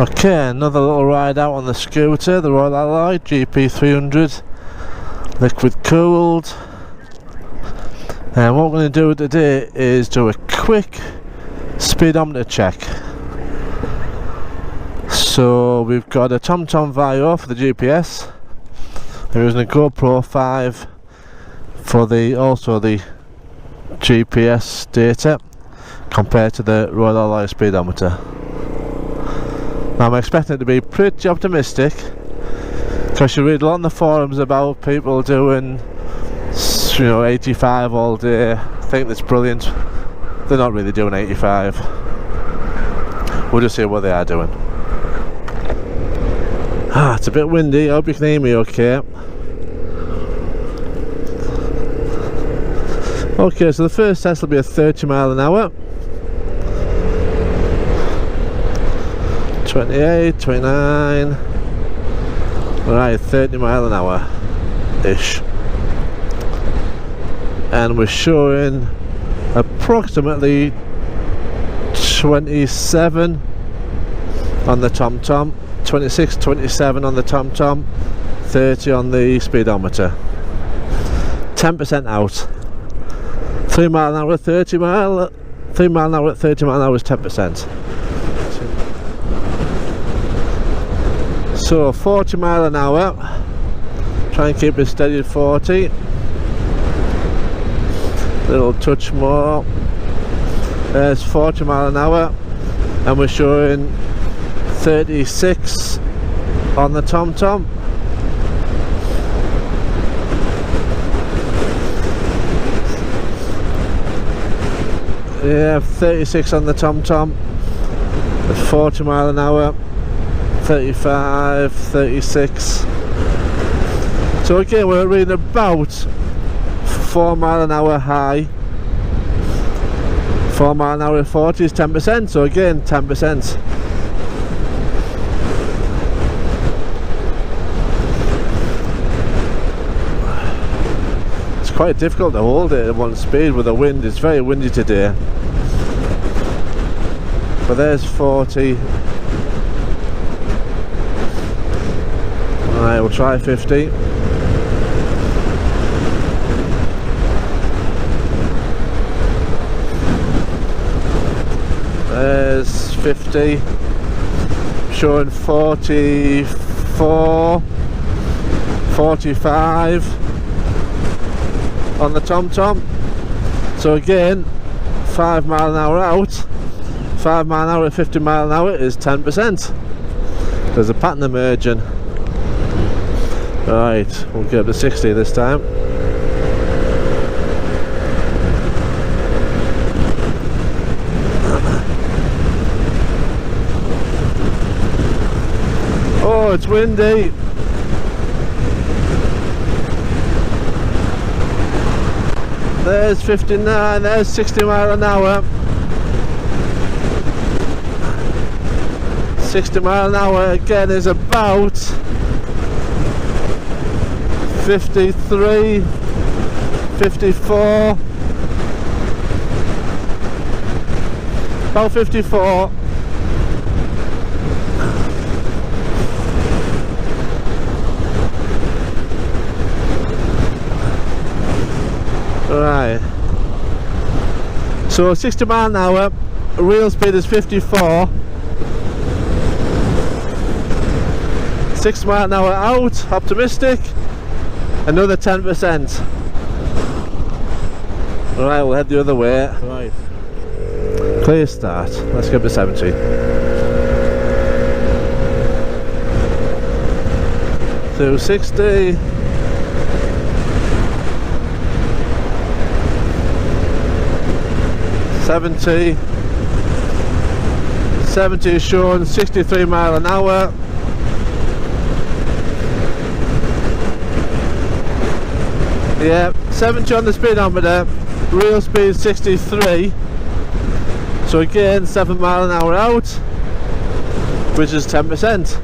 Okay, another little ride out on the scooter, the Royal Alloy GP 300 liquid cooled. And what we're going to do today is do a quick speedometer check. So we've got a TomTom Vario for the GPS. We're using a GoPro 5 for the GPS data compared to the Royal Alloy Speedometer. Now I'm expecting it to be pretty optimistic, because you read a lot on the forums about people doing 85 all day. I think that's brilliant. They're not really doing 85. We'll just see what they are doing. It's a bit windy. I hope you can hear me okay. Okay, so the first test will be a 30 mile an hour. 28, 29. Right, 30 mile an hour ish. And we're showing approximately 27 on the TomTom, 26, 27 on the TomTom, 30 on the speedometer. 10% out. 3 mile an hour, 30 mile, 3 mile an hour, 30 mile an hour is 10%. So 40 mile an hour, try and keep it steady at 40. Little touch more. There's 40 mile an hour, and we're showing 36 on the TomTom. Yeah, 36 on the TomTom. 40 mile an hour. 35, 36. So again, we're reading about 4 mile an hour high. 4 mile an hour at 40 is 10%, so again 10%. It's quite difficult to hold it at one speed with the wind. It's very windy today. But there's 40. Alright, we'll try 50. There's 50. Showing 44, 45 on the TomTom. So again, 5 mile an hour out. 5 mile an hour at 50 mile an hour is 10%. There's a pattern emerging. Right, we'll get up to 60 this time. Oh, it's windy. There's 59, there's 60 mile an hour. 60 mile an hour again is about 53, 54, about 54. Right, so 60 mile an hour, real speed is 54. 6 mile an hour out, optimistic. Another 10%. Right, we'll head the other way. Right. Clear start. Let's get up to 70. To 60. 70. 70 is shown 63 mile an hour. Yeah, 70 on the speedometer, real speed 63. So again, 7 mile an hour out, which is 10%.